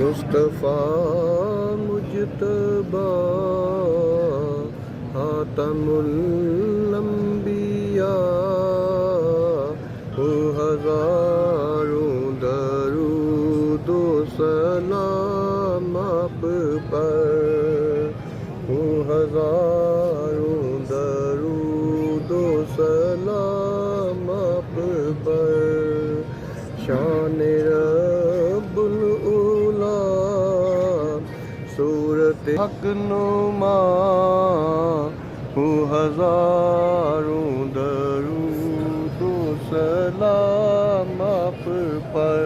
مصطفیٰ مجتبی خاتم الانبیاء، ہو ہزاروں درود و سلام آپ پر، ہو ہزاروں درود و سلام آپ پر۔ شان رب العلا صورت حق نما، ہو ہزاروں درود و سلام آپ پر،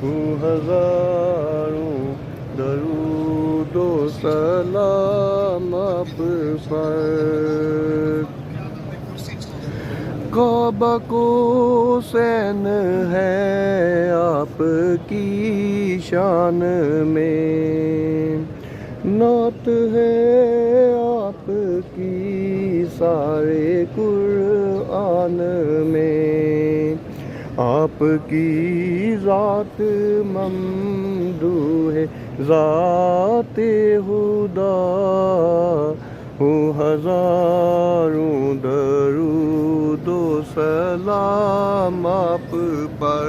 ہو ہزاروں درود و سلام آپ پر۔ کعبہ کو حسین ہے آپ کی شان میں، نعت ہے آپ کی سارے قرآن میں، آپ کی ذات ممدوح ہے ذات خدا، ہو ہزاروں درود و سلام آپ پر،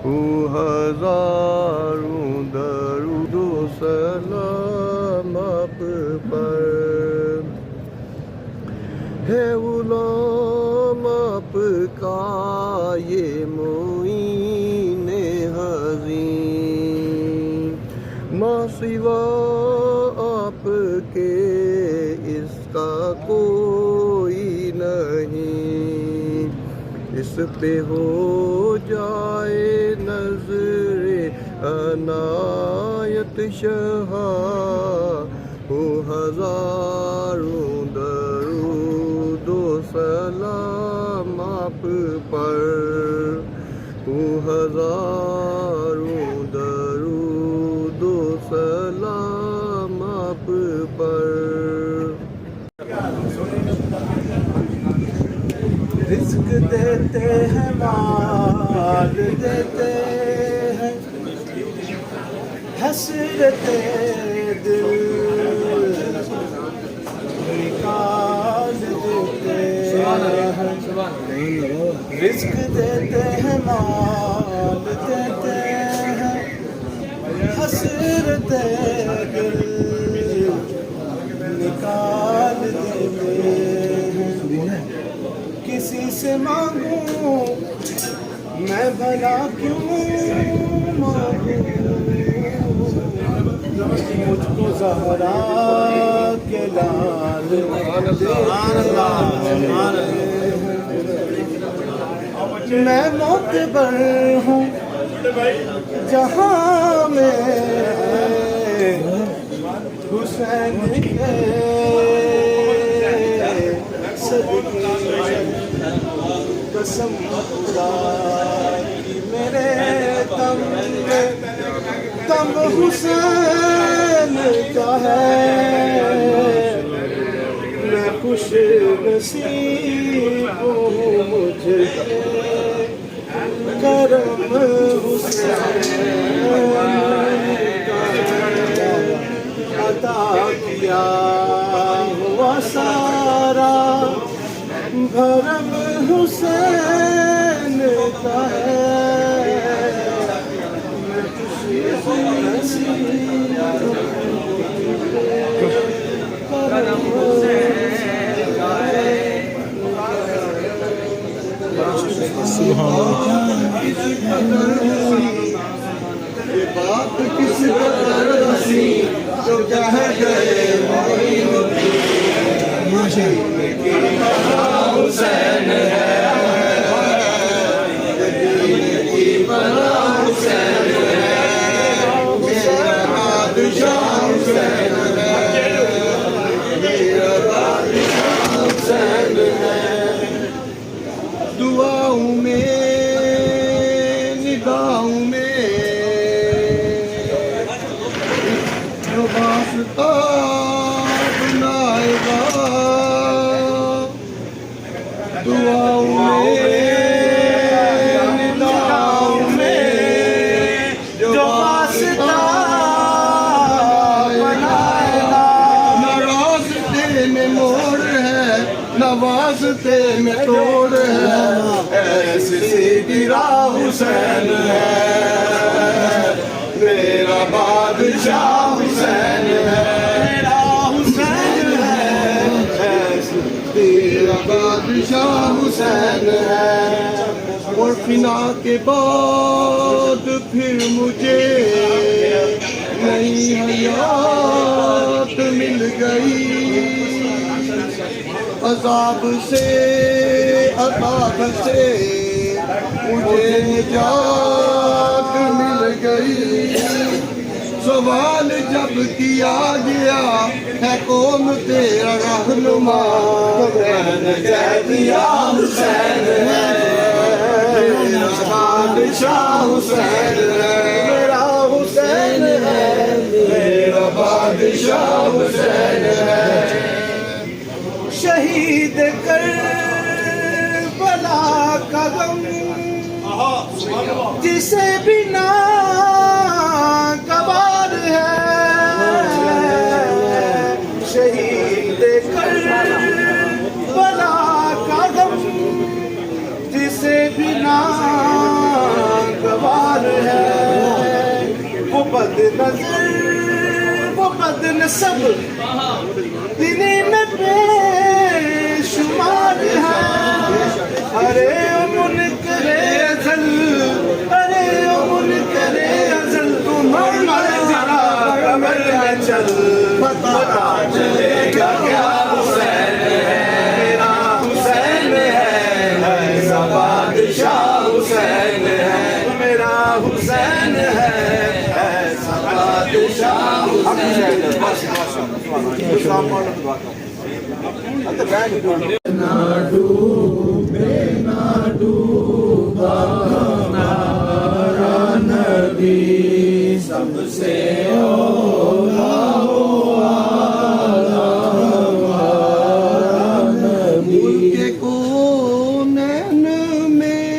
ہو ہزاروں درود و سلام آپ پر۔ ہے غلام آپ کا یہ معین حزین، ما سوا آپ کے اس کا کوئی نہیں، اس پہ ہو جائے نظر عنایت شہا، ہو ہزاروں درود و سلام آپ پر، ہو ہزاروں درود و سلام آپ پر۔ رزق دیتے ہیں، مال دیتے ہیں، حسرت دل نکال دیتے ہیں۔ رزق دیتے ہیں، مال دیتے ہیں، حسرت دل نکال دیتے ہیں۔ کسی سے مانگوں میں بھلا کیوں مانگوں، مجھ کو زہرا کے لال میں معتبر ہوں جہاں میں حسین کے قسم خدا کی میرے تم میں تم حسین کا ہے، میں خوش نصیب ہوں، مجھے کرم حسین کا ہے، عطا کیا ہوا سارا بھرم حسین کا ہے، میں خوشی نصیب کرم حسین کا ہے۔ یہ بات کس قدر ہنسی جو کہہ گئے معین حسین ہے، کی بنا حسین ہے، میرا بادشاہ حسین ہے، میرا بادشاہ حسین ہے۔ دعاؤں میں نگاہوں میں راستے میں توڑ ہے، ایسی سیدھی راہ حسین ہے، میرا بادشاہ حسین ہے، میرا حسین ہے، میرا بادشاہ حسین ہے۔ اور فنا کے بعد پھر مجھے نئی حیات مل گئی، عذاب سے عذاب سے مجھے نجات مل گئی۔ سوال جب کیا گیا ہے کون تیرا رہنما، میں نے کہہ دیا حسین ہے، میرا بادشاہ حسین ہے، میرا حسین ہے، میرا بادشاہ حسین ہے۔ شہید کربلا کا غم جسے بھی ناگوار ہے، شہید کربلا کا غم جسے بھی ناگوار ہے، وہ بد نظر وہ بد نسب دنی میں بے شمار ہے، ارے منکر ازل، ارے منکر ازل، تمہارے ذرا قبر میں چل، پتا چلے گا کیا حسین ہے، میرا حسین ہے، ایسا بادشاہ حسین ہے، میرا حسین ہے، ایسا بادشاہ حسین ہے۔ نہ ڈوبے نہ ڈوبا ہمارا نبی، سب سے اولا ہو اعلیٰ ہمارا نبی۔ ملک کونین میں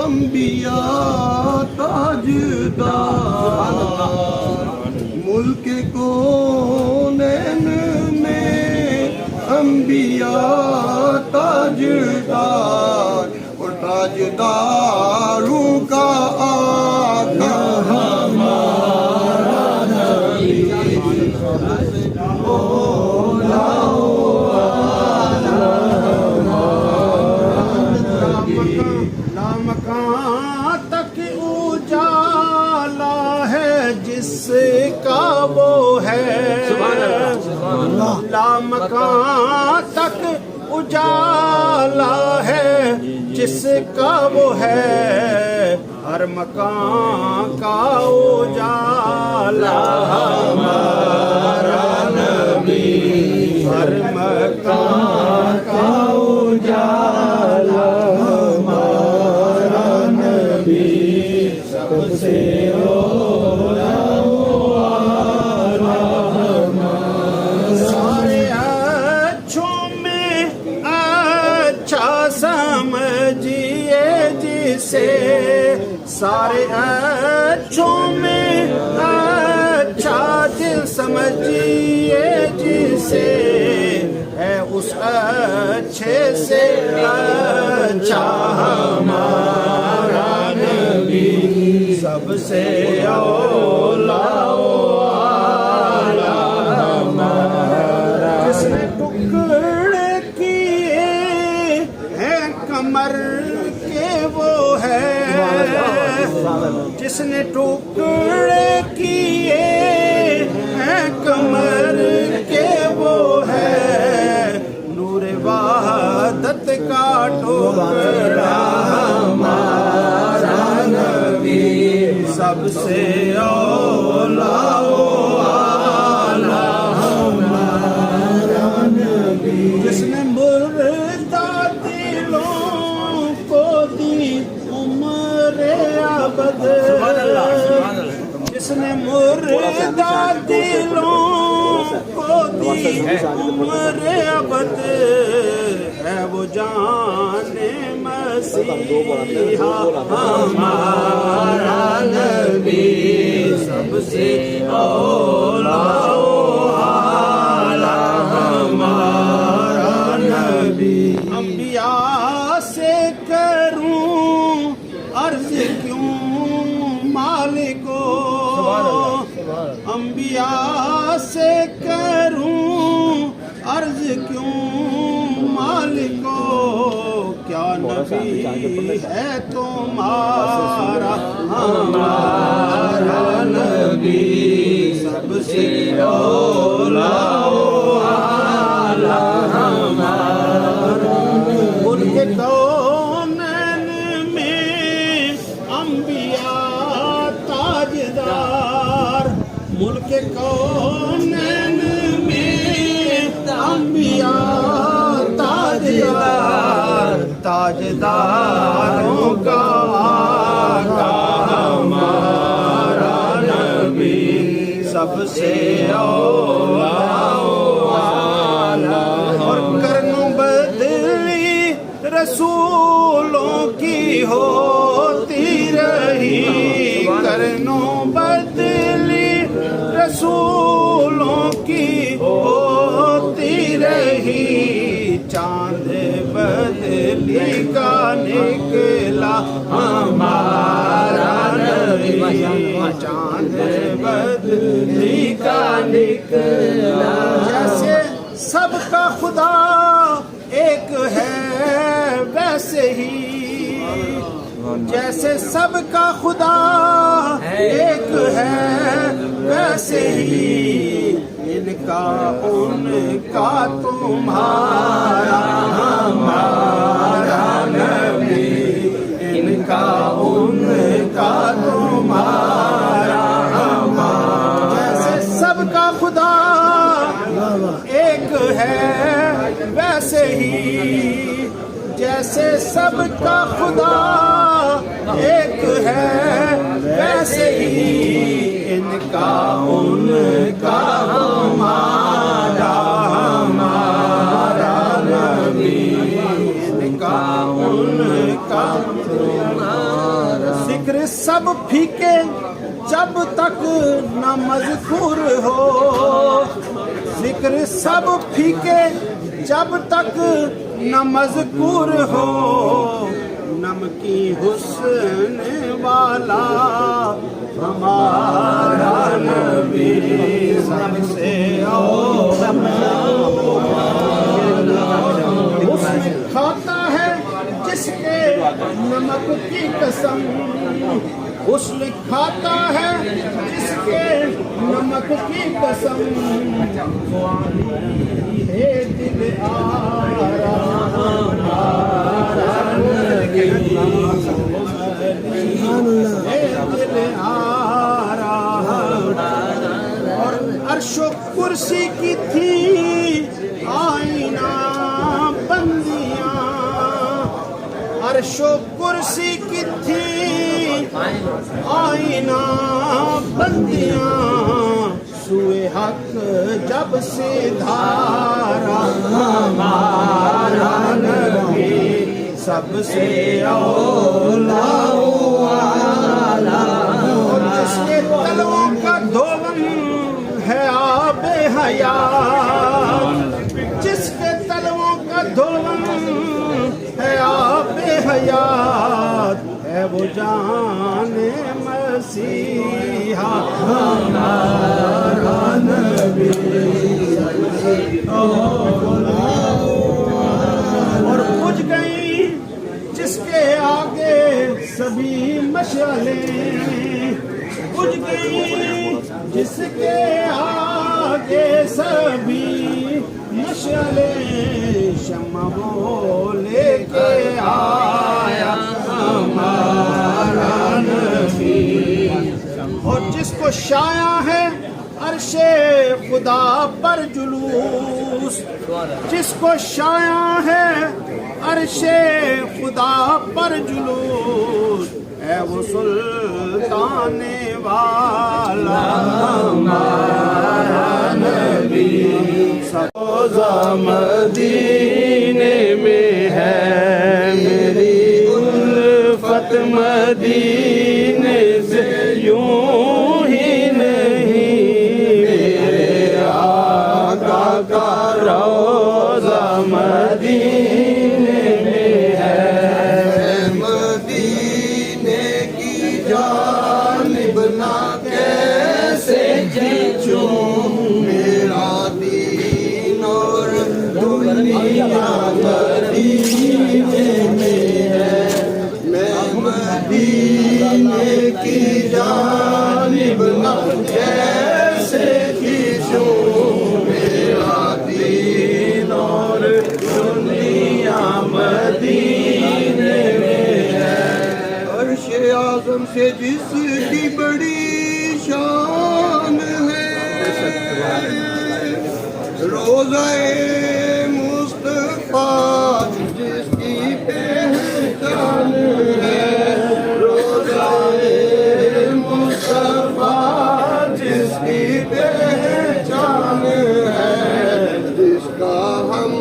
انبیاء تاجدار، ملک کونین انبیاء تاجدار، اور تاجداروں کا آقا ہمارا نبی، اولا لامکان تک اجالا ہے جس کا وہ ہے، لامکان تک اجالا ہے جس کا وہ ہے، ہر مکان کا اجالا ہمارا نبی، ہر مکان کا اجالا ہمارا نبی، سب سے اولا سارے اچھوں میں اچھا سمجھیے جسے، سارے اچھوں میں اچھا دل سمجھیے جسے، ہے اس اچھے سے اچھا ہمارا نبی، سب سے اولا ہمارا، جس نے ٹکڑے کیے ہیں کمر کے وہ ہے، جس نے ٹکڑے کیے ہیں کمر کے وہ ہے، نور وحدت کا ٹکڑا ہمارا نبی، سب سے اولا ہمارا نبی، جس نے مردہ دلوں کو دی عمر ابد، جس نے مردہ دلوں کو دی عمر ابد، ہے وہ جان مسیحا ہمارا نبی، سب سے اولا اعلیٰ ہمارا نبی۔ انبیاء سے کروں عرض کیوں مالکو کیا نبی ہے تمہارا ہمارا نبی سب سے اولا ملک کونین میں انبیاء تاجدار ملک کونین میں انبیاء تاجدار تاجداروں کا آقا ہمارا نبی سب سے اولا اور کرنوں بدلی رسولوں کی ہوتی رہی کرنوں بدلی رسولوں کی ہوتی رہی چاند بدلی کا نکلا ہمارا نبی چاند بدلی کا نکلا جیسے سب کا خدا ایک ہے ویسے ہی جیسے سب کا خدا ایک ہے ویسے ہی ان کا تمہارا ہمارا نبی ان کا تمہارا ہمارا جیسے سب کا خدا ایک ہے ویسے ہی جیسے سب کا خدا ایک ہے ویسے ہی ان کا ہمارا نبی ان کا ذکر سب پھیکے جب تک نہ مذکور ہو ذکر سب پھیکے جب تک نہ مذکور ہو نمکی حسن والا ہمارا نبی سب سے حسن کھاتا ہے جس کے نمک کی قسم حسن کھاتا ہے جس کے نمک کی قسم ہے دل آرا دل آرا اور عرش و کرسی کی تھی آئینہ بندیاں عرش و کرسی کی تھی آئینہ بندیاں سوئے حق جب سے دھارا ہمارا نبی سب سے اولا اور جس کے تلووں کا دھون ہے آب حیات جس کے تلووں کا دھون ہے آب حیات ہے وہ جان مسیحا ہمارا نبی اور بجھ گئی جس کے آگے سبھی مشعلیں بجھ گئی جس کے آگے سبھی مشعلیں شمع وہ لے کے آیا ہمارا نبی اور جس کو شایع ہے عرش خدا پر جلوس جس کو شایع ہے عرش خدا پر جلوس ہے وہ سلطان والا ہمارا نبی سب مدینے میں ہے میری الفت مدینے سے یوں ہی نہیں میرے آقا کا روضہ مدینے میں ہے مدینے کی جانب نہ کیسے کیسے کھینچوں میرا دین اور دنیا مدینے میں ہے عرش اعظم سے جس کی بڑی شان ہے روضہ مصطفیٰ جس کی پہچان ہے روضہ مصطفیٰ جس کی پہچان ہے جس کا ہم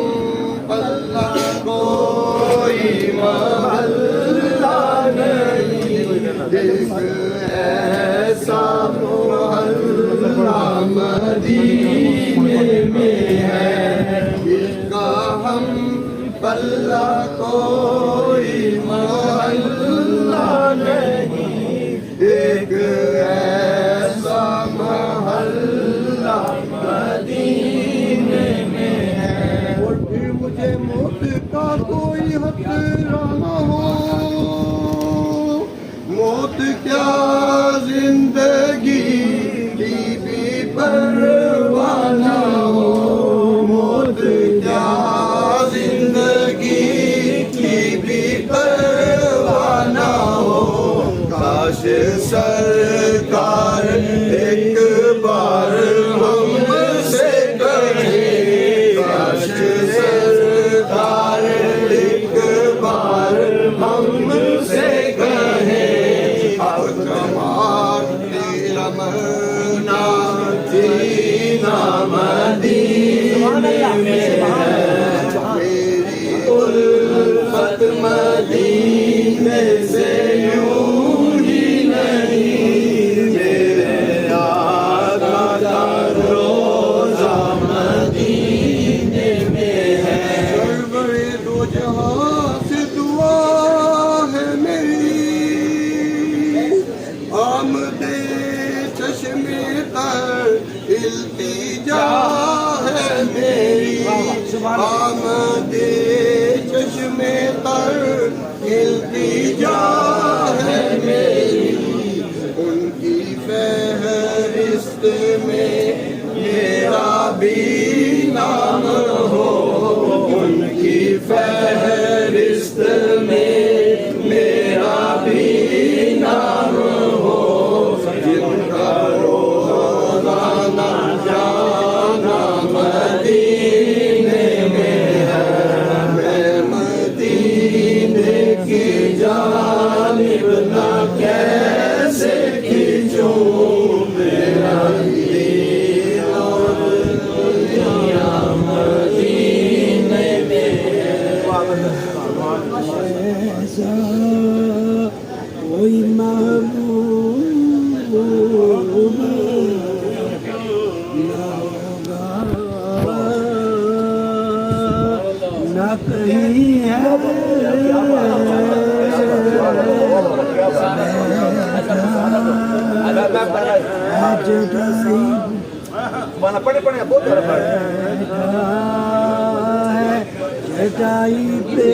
پلہ کوئی محلہ نہیں ایک ایسا محلہ مدینے میں ہے جس کا ہم پلہ کوئی محلہ نہیں ایک ایسا محلہ مدینے میں ہے اور پھر مجھے موت کا کوئی خطرہ نہ ہو موت کیا زندگی کی بھی پرواہ نہ ہو موت کیا زندگی کی بھی پرواہ نہ ہو کاش سرکار ایک بار ہم سے کہے کاش سرکار ایک بار ہم سے کہے اب کمار تیرا منا جینا مدینے میں ہے میری الفت مدینے سے یوں ہی نہیں میرے آقا کا روضہ مدینے میں ہے سرور دو جہاں سے دعا ہے میری آمد چشمے تر التجا ہے میری آمد چشمے تر التجا ہے میری ان کی فہرست میں میرا بھی نام ہو ان کی فہرست میں میرا بھی نام ہو جن کا روزانہ جانا مدینے میں ہے میں مدینے کی جانب نہ کیسے کھینچوں میرا دین اور دنیا مدینے میں ایسا کوئی محبوب نہ ہوگا نہ کہیں ہے چٹائی پہ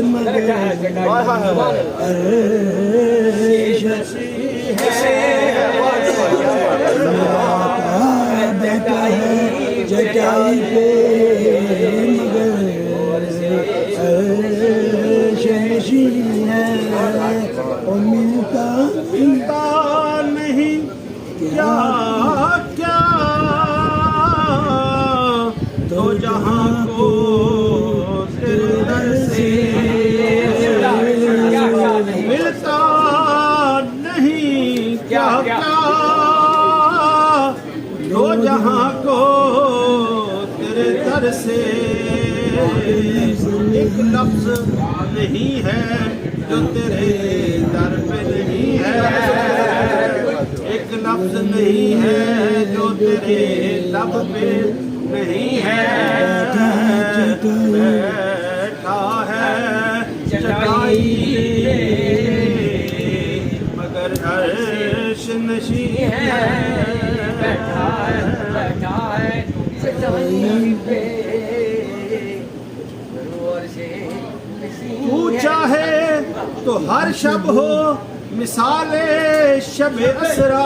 مگر بیٹا ہے چٹائی پہ مگر شہشی ہے اور ملتا نہیں کیا کیا تو جہاں کو تیرے در سے ملتا نہیں کیا کیا تو جہاں کو تیرے در سے ایک لفظ نہیں ہے جو تیرے در پہ نہیں ہے ایک لفظ نہیں ہے جو تیرے لب پہ نہیں ہے بیٹھا ہے چٹائی مگر عرش نشین ہے بیٹھا ہے چٹائی پہ تو چاہے تو ہر شب ہو مثال شب اسرا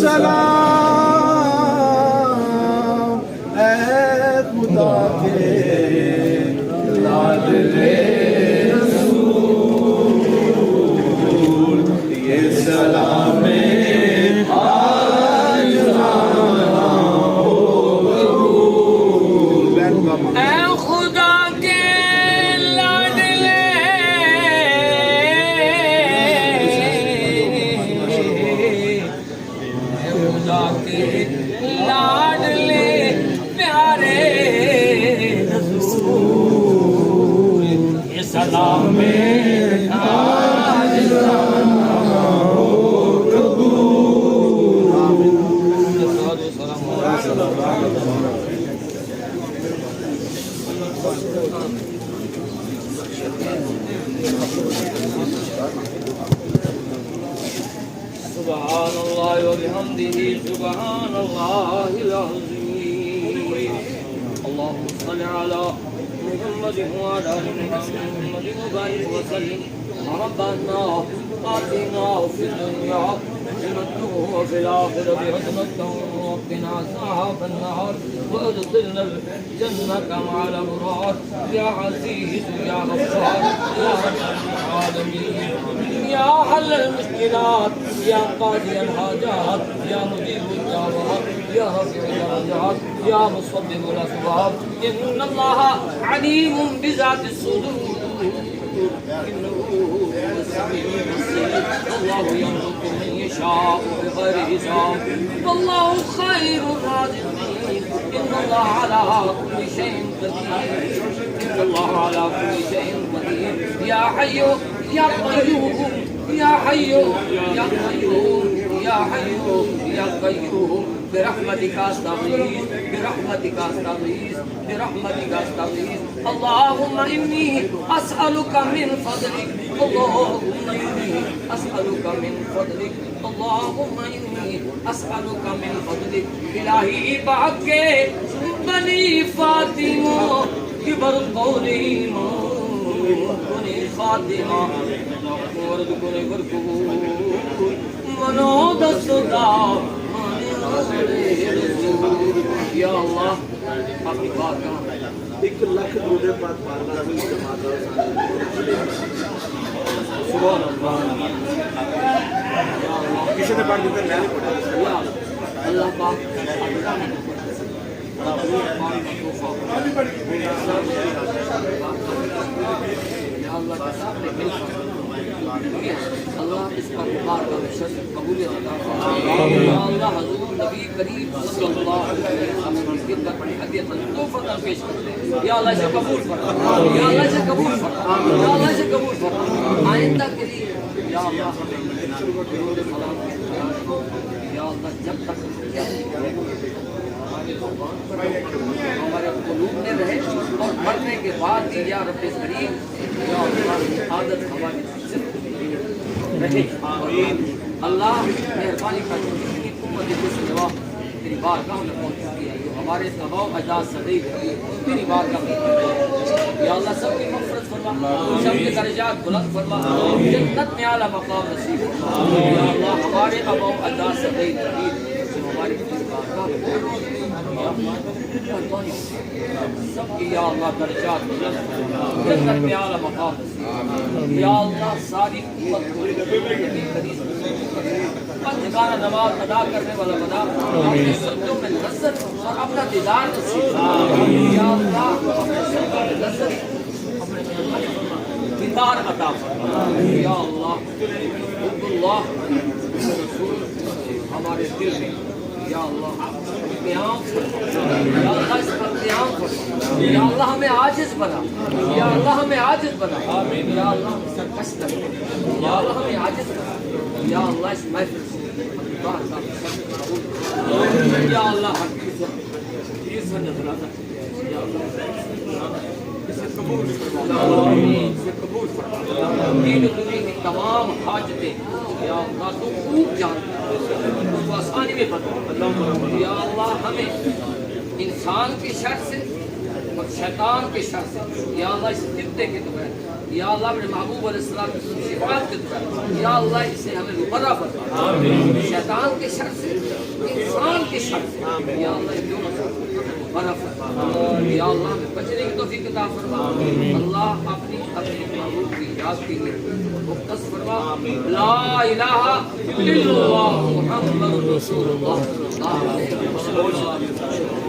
سلام اے خدا کے لاڈلے رسول یہ سلام اے خدا کے لاڈلے خدا کے لاڈلے پیارے رسول یہ سلام سبحان اللہ وبحمدہ سبحان اللہ العظیم اللہم صل علی محمد وعلی آل محمد وبارک وسلم ربنا آتنا فی الدنیا حسنة وفي الآخرة حسنة وقنا عذاب النار وادخلنا الجنة مع الأبرار يا عزيز يا غفار يا رب العالمين يا حل المشكلات يا قاضي الحاجات يا مجيب الدعوات يا رفيع الدرجات يا مصبب الأسباب إن الله عليم بذات الصدور إنه هو السميع البصير الله يرزق من يشاء بغير حساب والله خير الرازقين إن الله على كل شيء قدير إن الله على كل شيء قدير يا حي يا قيوم يا حي يا قيوم يا حي يا قيوم برحمتك استغيث برحمتك استغيث برحمتك استغيث اللهم إني أسألك من فضلك اللهم إني أسألك من فضلك اللهم إني أسألك من فضلك إلهي بعك بني فاطمة كبر قولهم بني فاطمة ورزقني بركبور منود الصدى یا اللہ آپ کی بات کہاں 1 لاکھ درود پاک پڑھنا کوئی جماعت سبحان اللہ کسی نے پڑھ دیتا میں نہیں پڑھا یا اللہ پاک یا اللہ کے سامنے مل کر اللہ اس پر مبارک بشر قبولیت عطا فرمائے یا اللہ حضور نبی کریم صلی اللہ علیہ وسلم کی خدمت میں ہدیہ تحفہ پیش کرتے ہیں یا اللہ اسے قبول فرما یا اللہ اسے قبول فرما یا اللہ اسے قبول فرما آئندہ کے لیے یا اللہ درود سلام یا اللہ جب تک ہمارے قلوب میں رہے اور مرنے کے بعد بھی یا رب کریم یا اللہ عادت ہماری رہے اللہ مہربانی کر جتنی امت سوا تیری بارگاہ میں پہنچ چکی ہے جو ہمارے تباہ و اجداد صدیق تیری بارگاہ میں یا اللہ سب کی مغفرت فرما سب کے درجات بلند فرما جنت میں اعلیٰ مقام نصیب فرما یا اللہ ہمارے تباہ و اجداد صدیق جو ہماری بارگاہ میں سب کی یا اللہ درجات بلند جنت میں اعلیٰ مقام یا اللہ ساری قوت کو پنج گانا نماز ادا کرنے والا بنا اپنے سجدوں میں لذت اور اپنا دیدار نصیب یا اللہ اپنے سجدوں میں لذت اپنے دیدار عطا فرما یا اللہ حب اللہ رسول ہمارے دل میں یا اللہ قیام فرما یا اللہ اس پر قیام فرما یا اللہ ہمیں عاجز بنا یا اللہ ہمیں عاجز بنا یا اللہ ہمیں سرکش کر یا اللہ ہمیں عاجز بنا یا اللہ اس محفل کو یا اللہ ہر چیز میں نظرانہ یا اللہ اسے قبول فرما اسے قبول فرما دین و دنیا کی تمام حاجتیں یا اللہ تو خوب جانتا تو آسانی میں بتا یا اللہ ہمیں انسان کی شر سے اور شیطان کے شر سے یا اللہ اس طبے کے دوائے یا اللہ اپنے محبوب علیہ السلام کی شفاعت کے دوائے یا اللہ اسے ہمیں مبرہ فرما شیطان کے شر سے انسان کے شر سے یا اللہ مبرہ فرما یا اللہ ہمیں بچنے کی توفیق عطا فرما اللہ اپنے محبوب کی یاد کے لیے مختص فرما لا الہ الا اللہ محمد رسول اللہ صلی اللہ علیہ وسلم